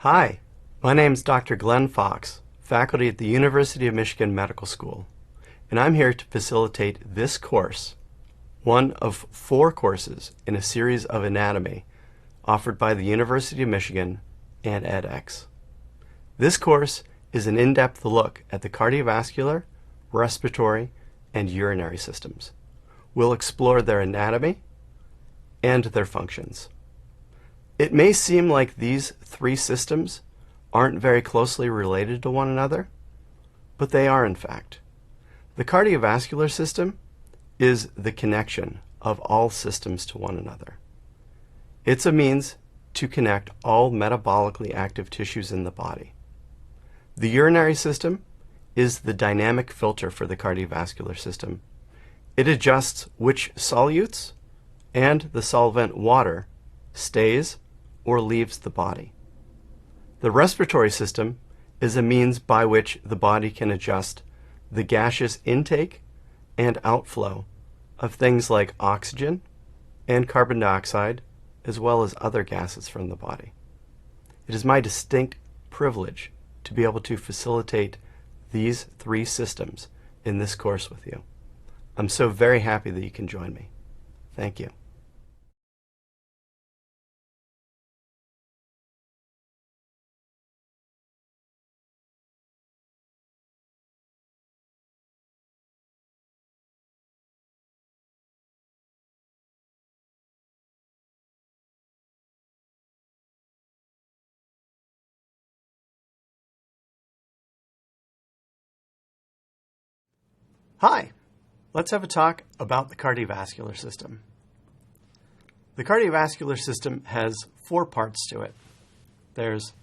Hi, my name is Dr. Glenn Fox, faculty at the University of Michigan Medical School, and I'm here to facilitate this course, one of 4 courses in a series of anatomy offered by the University of Michigan and edX. This course is an in-depth look at the cardiovascular, respiratory, and urinary systems. We'll explore their anatomy and their functions. It may seem like these 3 systems aren't very closely related to one another, but they are in fact. The cardiovascular system is the connection of all systems to one another. It's a means to connect all metabolically active tissues in the body. The urinary system is the dynamic filter for the cardiovascular system. It adjusts which solutes and the solvent water stays or leaves the body. The respiratory system is a means by which the body can adjust the gaseous intake and outflow of things like oxygen and carbon dioxide, as well as other gases from the body. It is my distinct privilege to be able to facilitate these 3 systems in this course with you. I'm so very happy that you can join me. Thank you. Hi, let's have a talk about the cardiovascular system. The cardiovascular system has 4 parts to it. There's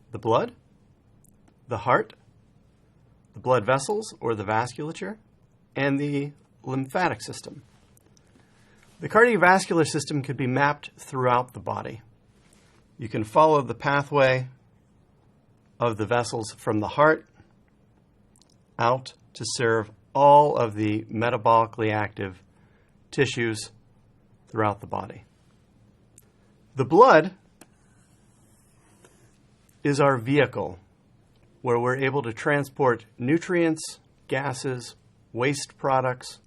the blood, the heart, the blood vessels or the vasculature, and the lymphatic system. The cardiovascular system could be mapped throughout the body. You can follow the pathway of the vessels from the heart out to serve all of the metabolically active tissues throughout the body. The blood is our vehicle where we're able to transport nutrients, gases, waste products,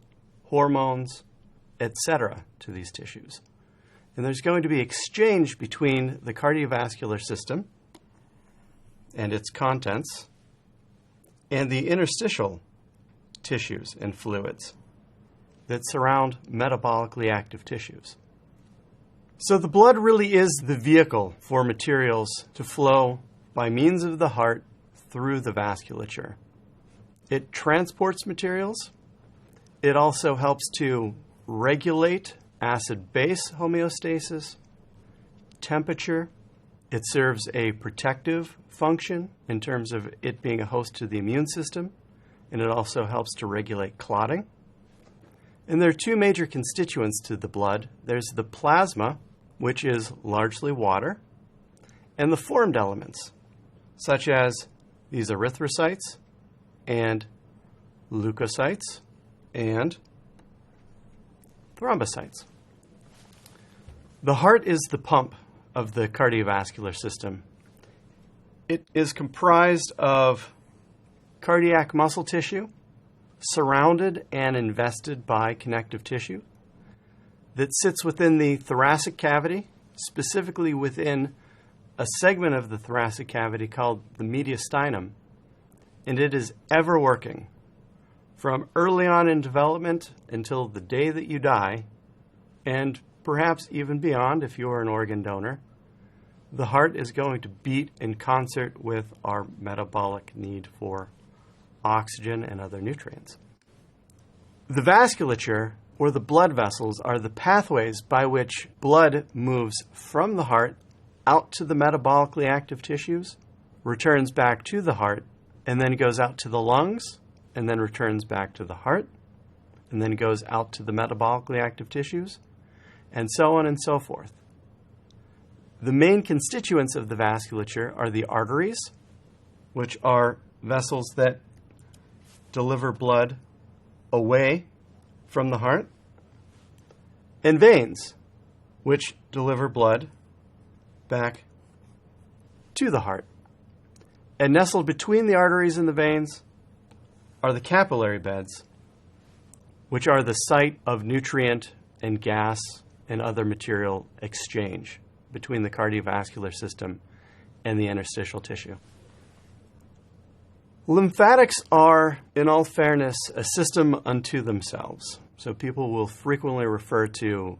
hormones, etc. to these tissues. And there's going to be exchange between the cardiovascular system and its contents and the interstitial tissues and fluids that surround metabolically active tissues. So the blood really is the vehicle for materials to flow by means of the heart through the vasculature. It transports materials. It also helps to regulate acid-base homeostasis, temperature. It serves a protective function in terms of it being a host to the immune system, and it also helps to regulate clotting. And there are 2 major constituents to the blood. There's the plasma, which is largely water, and the formed elements, such as these erythrocytes and leukocytes and thrombocytes. The heart is the pump of the cardiovascular system. It is comprised of cardiac muscle tissue, surrounded and invested by connective tissue, that sits within the thoracic cavity, specifically within a segment of the thoracic cavity called the mediastinum, and it is ever working from early on in development until the day that you die, and perhaps even beyond if you are an organ donor. The heart is going to beat in concert with our metabolic need for oxygen and other nutrients. The vasculature, or the blood vessels, are the pathways by which blood moves from the heart out to the metabolically active tissues, returns back to the heart, and then goes out to the lungs, and then returns back to the heart, and then goes out to the metabolically active tissues, and so on and so forth. The main constituents of the vasculature are the arteries, which are vessels that deliver blood away from the heart, and veins, which deliver blood back to the heart. And nestled between the arteries and the veins are the capillary beds, which are the site of nutrient and gas and other material exchange between the cardiovascular system and the interstitial tissue. Lymphatics are, in all fairness, a system unto themselves. So people will frequently refer to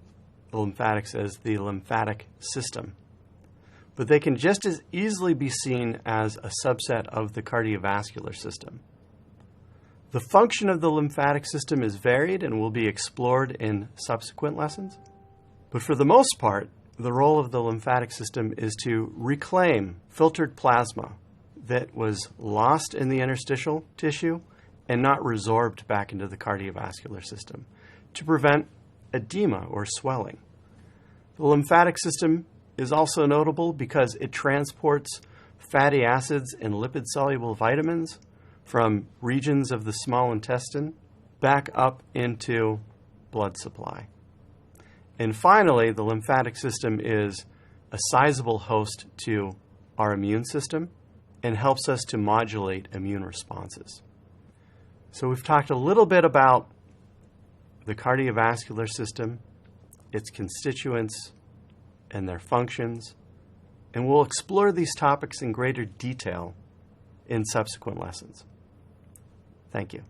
the lymphatics as the lymphatic system. But they can just as easily be seen as a subset of the cardiovascular system. The function of the lymphatic system is varied and will be explored in subsequent lessons. But for the most part, the role of the lymphatic system is to reclaim filtered plasma that was lost in the interstitial tissue and not resorbed back into the cardiovascular system to prevent edema or swelling. The lymphatic system is also notable because it transports fatty acids and lipid-soluble vitamins from regions of the small intestine back up into blood supply. And finally, the lymphatic system is a sizable host to our immune system and helps us to modulate immune responses. So we've talked a little bit about the cardiovascular system, its constituents, and their functions, and we'll explore these topics in greater detail in subsequent lessons. Thank you.